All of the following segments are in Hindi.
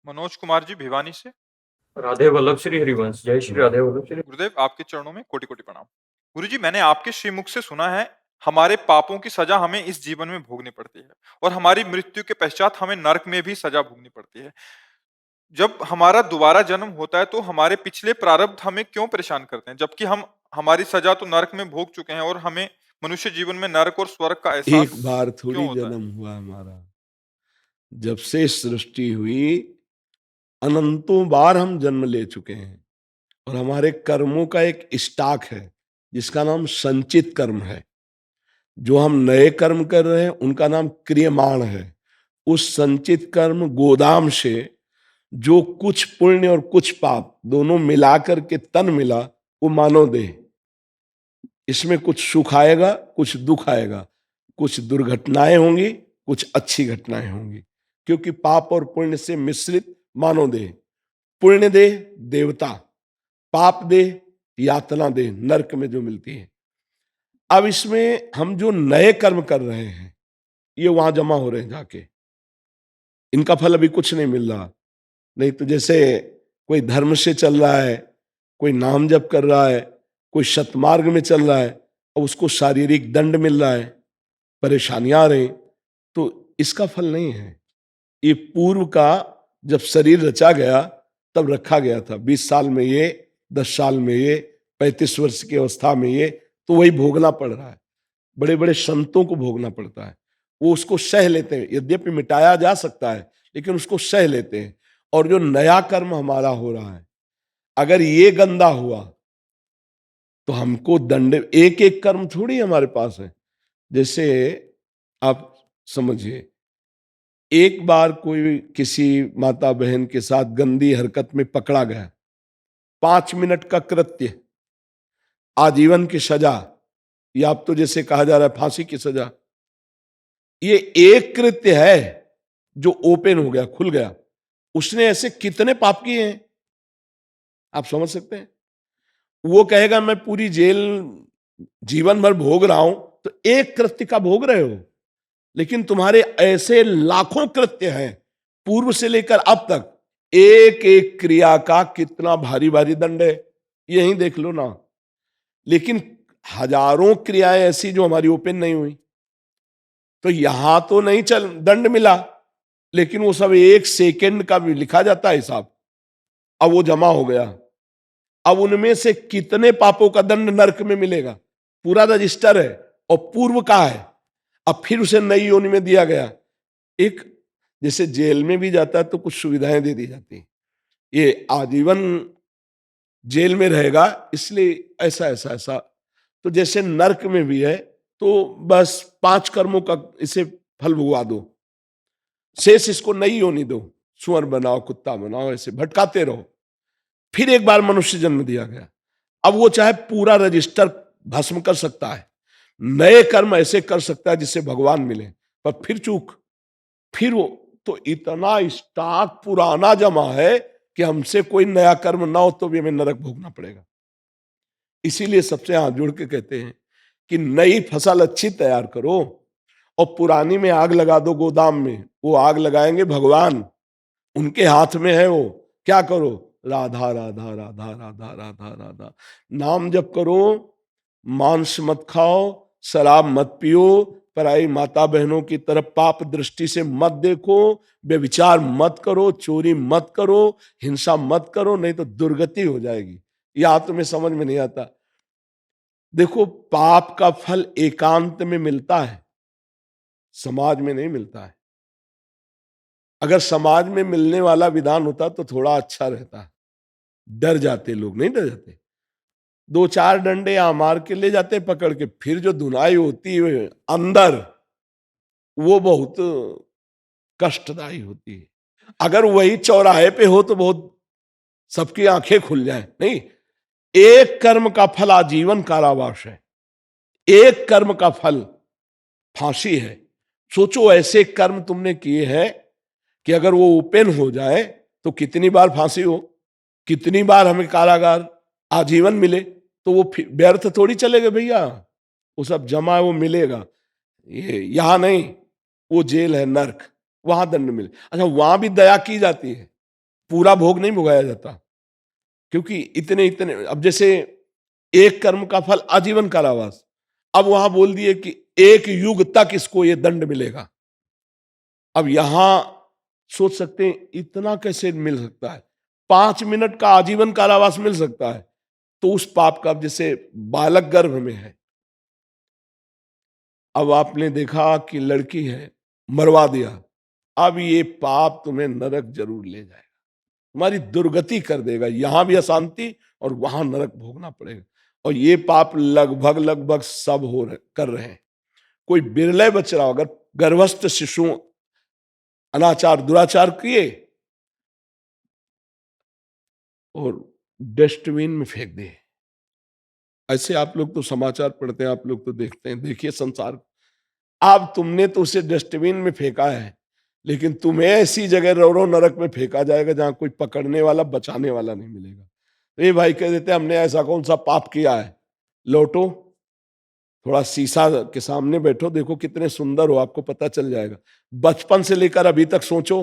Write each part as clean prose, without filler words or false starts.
मनोज कुमार जी भिवानी से। राधे वल्लभ श्री हरिवंश। जय श्री राधे वल्लभ श्री। गुरुदेव आपके चरणों में कोटि कोटि प्रणाम। गुरुजी मैंने आपके श्रीमुख से सुना है हमारे पापों की सजा हमें इस जीवन में भोगनी पड़ती है और हमारी मृत्यु के पश्चात हमें नरक में भी सजा भोगनी पड़ती है। जब हमारा दोबारा जन्म होता है तो हमारे पिछले प्रारब्ध हमें क्यों परेशान करते हैं, जबकि हम हमारी सजा तो नरक में भोग चुके हैं और हमें मनुष्य जीवन में नरक और स्वर्ग का एहसास एक बार क्यों थोड़ी होता है? जन्म हुआ हमारा। जब से सृष्टि हुई अनंतों बार हम जन्म ले चुके हैं और हमारे कर्मों का एक स्टॉक है जिसका नाम संचित कर्म है। जो हम नए कर्म कर रहे हैं उनका नाम क्रियमाण है। उस संचित कर्म गोदाम से जो कुछ पुण्य और कुछ पाप दोनों मिलाकर के तन मिला वो मानव देह। इसमें कुछ सुख आएगा, कुछ दुख आएगा, कुछ दुर्घटनाएं होंगी, कुछ अच्छी घटनाएं होंगी, क्योंकि पाप और पुण्य से मिश्रित मानव देह। पुण्य देह देवता, पाप देह यातना देह, नरक में जो मिलती है। अब इसमें हम जो नए कर्म कर रहे हैं ये वहां जमा हो रहे हैं जाके। इनका फल अभी कुछ नहीं मिल रहा। नहीं तो जैसे कोई धर्म से चल रहा है, कोई नाम जप कर रहा है, कोई सतमार्ग में चल रहा है और उसको शारीरिक दंड मिल रहा है, परेशानियां आ रही, तो इसका फल नहीं है। ये पूर्व का जब शरीर रचा गया तब रखा गया था। 20 साल में ये, 10 साल में ये, 35 वर्ष की अवस्था में ये, तो वही भोगना पड़ रहा है। बड़े बड़े संतों को भोगना पड़ता है। वो उसको सह लेते हैं। यद्यपि मिटाया जा सकता है लेकिन उसको सह लेते हैं। और जो नया कर्म हमारा हो रहा है, अगर ये गंदा हुआ तो हमको दंड, एक एक कर्म थोड़ी हमारे पास है। जैसे आप समझिए, एक बार कोई किसी माता बहन के साथ गंदी हरकत में पकड़ा गया, 5 मिनट का कृत्य, आजीवन की सजा, या अब तो जैसे कहा जा रहा है फांसी की सजा। ये एक कृत्य है जो ओपन हो गया, खुल गया। उसने ऐसे कितने पाप किए हैं आप समझ सकते हैं। वो कहेगा मैं पूरी जेल जीवन भर भोग रहा हूं, तो एक कृत्य का भोग रहे हो, लेकिन तुम्हारे ऐसे लाखों कृत्य हैं पूर्व से लेकर अब तक। एक एक क्रिया का कितना भारी भारी दंड है, यही देख लो ना। लेकिन हजारों क्रियाएं ऐसी जो हमारी ओपन नहीं हुई, तो यहां तो नहीं चल दंड मिला, लेकिन वो सब एक सेकंड का भी लिखा जाता है हिसाब। अब वो जमा हो गया। अब उनमें से कितने पापों का दंड नरक में मिलेगा, पूरा रजिस्टर है और पूर्व का है। अब फिर उसे नई योनि में दिया गया। एक जैसे जेल में भी जाता है तो कुछ सुविधाएं दे दी जाती हैं, ये आजीवन जेल में रहेगा इसलिए ऐसा ऐसा ऐसा। तो जैसे नरक में भी है, तो बस 5 कर्मों का इसे फल भुगवा दो, शेष इसको नई योनि दो, सुअर बनाओ, कुत्ता बनाओ, ऐसे भटकाते रहो। फिर एक बार मनुष्य जन्म दिया गया। अब वो चाहे पूरा रजिस्टर भस्म कर सकता है, नए कर्म ऐसे कर सकता है जिससे भगवान मिले, पर फिर चूक, फिर वो तो इतना स्टॉक पुराना जमा है कि हमसे कोई नया कर्म ना हो तो भी हमें नरक भोगना पड़ेगा। इसीलिए सबसे हाथ जोड़ के कहते हैं कि नई फसल अच्छी तैयार करो और पुरानी में आग लगा दो गोदाम में। वो आग लगाएंगे भगवान, उनके हाथ में है वो। क्या करो, राधा राधा राधा राधा राधा राधा नाम जप करो, मांस मत खाओ, शराब मत पियो, पराई माता बहनों की तरफ पाप दृष्टि से मत देखो, व्यभिचार मत करो, चोरी मत करो, हिंसा मत करो, नहीं तो दुर्गति हो जाएगी। या तुम्हें समझ में नहीं आता। देखो, पाप का फल एकांत में मिलता है, समाज में नहीं मिलता है। अगर समाज में मिलने वाला विधान होता तो थोड़ा अच्छा रहता। डर जाते लोग, नहीं डर जाते। 2-4 डंडे यहाँ मार के ले जाते पकड़ के, फिर जो धुनाई होती है अंदर, वो बहुत कष्टदायी होती है। अगर वही चौराहे पे हो तो बहुत सबकी आंखें खुल जाए। नहीं, एक कर्म का फल आजीवन कारावास है, एक कर्म का फल फांसी है। सोचो ऐसे कर्म तुमने किए हैं कि अगर वो ओपन हो जाए तो कितनी बार फांसी हो, कितनी बार हमें कारागार आजीवन मिले, तो वो व्यर्थ थोड़ी चलेगा भैया। वो सब जमा है, वो मिलेगा। ये यहां नहीं, वो जेल है नरक, वहां दंड मिले। अच्छा, वहां भी दया की जाती है। पूरा भोग नहीं भोगाया जाता, क्योंकि इतने इतने, अब जैसे एक कर्म का फल आजीवन कारावास, अब वहां बोल दिए कि 1 युग तक इसको ये दंड मिलेगा। अब यहां सोच सकते हैं इतना कैसे मिल सकता है, 5 मिनट का आजीवन कारावास मिल सकता है, तो उस पाप का, अब जैसे बालक गर्भ में है, अब आपने देखा कि लड़की है, मरवा दिया, अब ये पाप तुम्हें नरक जरूर ले जाएगा, तुम्हारी दुर्गति कर देगा, यहां भी अशांति और वहां नरक भोगना पड़ेगा। और ये पाप लगभग लगभग सब कर रहे हैं, कोई बिरले बच रहा हो। अगर गर्भस्थ शिशु अनाचार दुराचार किए और डस्टबिन में फेंक दिए, ऐसे आप लोग तो समाचार पढ़ते हैं, आप लोग तो देखते हैं, देखिए संसार। अब तुमने तो उसे डस्टबिन में फेंका है, लेकिन तुम्हें ऐसी जगह रो नरक में फेंका जाएगा जहां कोई पकड़ने वाला बचाने वाला नहीं मिलेगा। तो ये भाई कह देते हमने ऐसा कौन सा पाप किया है, लौटो, थोड़ा शीशा के सामने बैठो, देखो कितने सुंदर हो, आपको पता चल जाएगा। बचपन से लेकर अभी तक सोचो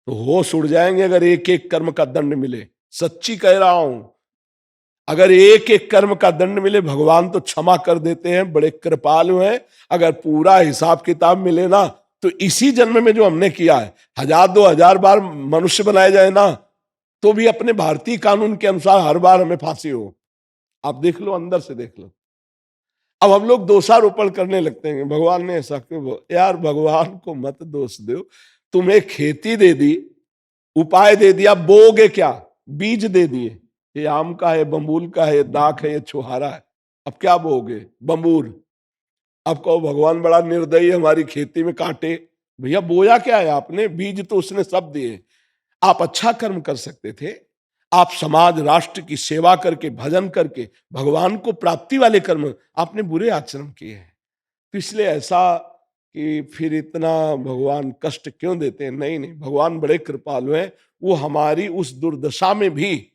तो होश उड़ जाएंगे अगर एक एक कर्म का दंड मिले। सच्ची कह रहा हूं, अगर एक एक कर्म का दंड मिले, भगवान तो क्षमा कर देते हैं, बड़े कृपालु हैं। अगर पूरा हिसाब किताब मिले ना, तो इसी जन्म में जो हमने किया है, 1000-2000 बार मनुष्य बनाए जाए ना, तो भी अपने भारतीय कानून के अनुसार हर बार हमें फांसी हो। आप देख लो, अंदर से देख लो। अब हम लोग दोषारोपण करने लगते हैं, भगवान ने ऐसा क्यों। यार भगवान को मत दोष दो, तुम्हें खेती दे दी, उपाय दे दिया, बोगे क्या, बीज दे दिए, ये आम का है, बम्बूल का है, ये दाख है, ये छुहारा है, अब क्या बोगे, बम्बूर। अब कहो भगवान बड़ा निर्दयी, हमारी खेती में काटे। भैया बोया क्या है आपने, बीज तो उसने सब दिए। आप अच्छा कर्म कर सकते थे, आप समाज राष्ट्र की सेवा करके, भजन करके, भगवान को प्राप्ति वाले कर्म, आपने बुरे आचरण किए हैं। तो इसलिए ऐसा कि फिर इतना भगवान कष्ट क्यों देते हैं। नहीं नहीं, भगवान बड़े कृपालु हैं, वो हमारी उस दुर्दशा में भी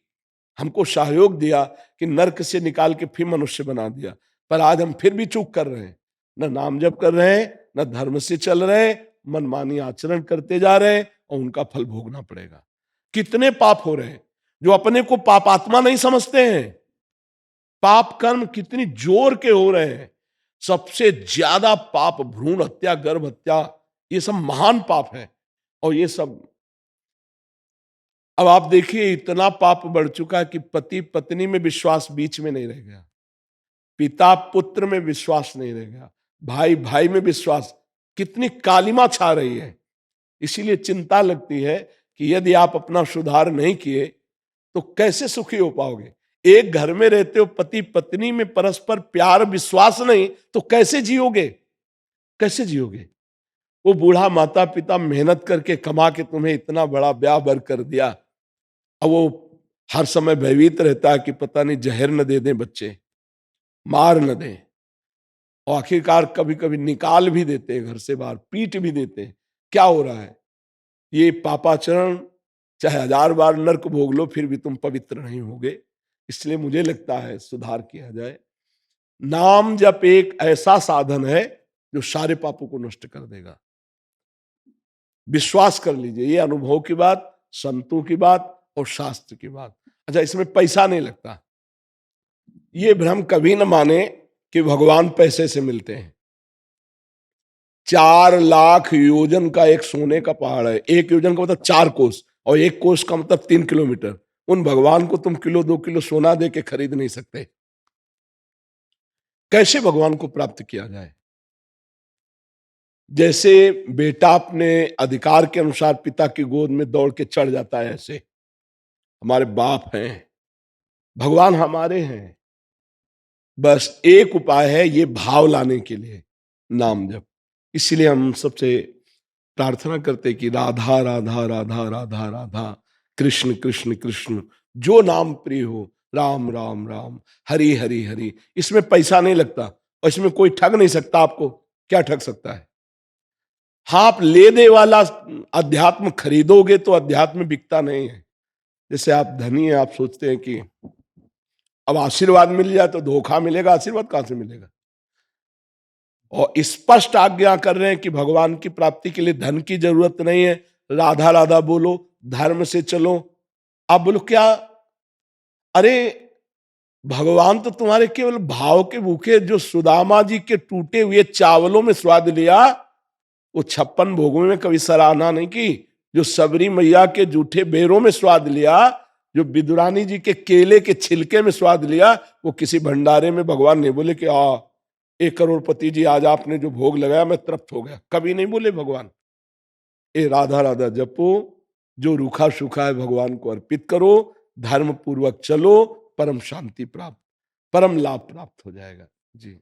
हमको सहयोग दिया कि नरक से निकाल के फिर मनुष्य बना दिया। पर आज हम फिर भी चूक कर रहे हैं, न नाम जप कर रहे हैं, न धर्म से चल रहे हैं, मनमानी आचरण करते जा रहे हैं, और उनका फल भोगना पड़ेगा। कितने पाप हो रहे हैं, जो अपने को पापात्मा नहीं समझते हैं। पाप कर्म कितनी जोर के हो रहे हैं। सबसे ज्यादा पाप भ्रूण हत्या, गर्भ हत्या, ये सब महान पाप है। और ये सब अब आप देखिए, इतना पाप बढ़ चुका है कि पति पत्नी में विश्वास बीच में नहीं रह गया, पिता पुत्र में विश्वास नहीं रह गया, भाई भाई में विश्वास, कितनी कालिमा छा रही है। इसीलिए चिंता लगती है कि यदि आप अपना सुधार नहीं किए तो कैसे सुखी हो पाओगे। एक घर में रहते हो, पति पत्नी में परस्पर प्यार विश्वास नहीं, तो कैसे जियोगे, कैसे जियोगे। वो बूढ़ा माता पिता मेहनत करके कमा के तुम्हें इतना बड़ा ब्याह बर कर दिया, अब वो हर समय भयभीत रहता है कि पता नहीं जहर न दे दें बच्चे, मार न दें, और आखिरकार कभी कभी निकाल भी देते हैं घर से बाहर, पीट भी देते हैं। क्या हो रहा है, ये पापाचरण, चाहे 1000 बार नरक भोग लो फिर भी तुम पवित्र नहीं होगे। इसलिए मुझे लगता है सुधार किया जाए। नाम जप एक ऐसा साधन है जो सारे पापों को नष्ट कर देगा। विश्वास कर लीजिए, ये अनुभव की बात, संतों की बात और शास्त्र की बात। अच्छा, इसमें पैसा नहीं लगता, ये भ्रम कभी न माने कि भगवान पैसे से मिलते हैं। 4 लाख योजन का एक सोने का पहाड़ है, 1 योजन का मतलब 4 कोस, और 1 कोस का मतलब 3 किलोमीटर। उन भगवान को तुम किलो 2 किलो सोना दे के खरीद नहीं सकते। कैसे भगवान को प्राप्त किया जाए। जैसे बेटा अपने अधिकार के अनुसार पिता की गोद में दौड़ के चढ़ जाता है, ऐसे हमारे बाप हैं, भगवान हमारे हैं। बस एक उपाय है ये भाव लाने के लिए, नाम जप। इसलिए हम सबसे प्रार्थना करते कि राधा राधा राधा राधा राधा, कृष्ण कृष्ण कृष्ण, जो नाम प्रिय हो, राम राम राम, हरि हरि हरि। इसमें पैसा नहीं लगता और इसमें कोई ठग नहीं सकता आपको। क्या ठग सकता है? हाँ, आप ले दे वाला अध्यात्म खरीदोगे तो अध्यात्म बिकता नहीं है। जैसे आप धनी हैं, आप सोचते हैं कि अब आशीर्वाद मिल जाए तो धोखा मिलेगा, आशीर्वाद कहां से मिलेगा। और स्पष्ट आज्ञा कर रहे हैं कि भगवान की प्राप्ति के लिए धन की जरूरत नहीं है, राधा राधा बोलो, धर्म से चलो। आप बोलो क्या, अरे भगवान तो तुम्हारे केवल भाव के भूखे, जो सुदामा जी के टूटे हुए चावलों में स्वाद लिया, वो 56 भोगों में कभी सराहना नहीं की। जो सबरी मैया के जूठे बेरों में स्वाद लिया, जो विदुरानी जी के केले के छिलके में स्वाद लिया, वो किसी भंडारे में भगवान नहीं बोले कि 1 करोड़पति जी आज आपने जो भोग लगाया मैं तृप्त हो गया, कभी नहीं बोले भगवान। ए राधा राधा जपो, जो रूखा सूखा है भगवान को अर्पित करो, धर्म पूर्वक चलो, परम शांति प्राप्त, परम लाभ प्राप्त हो जाएगा। जी।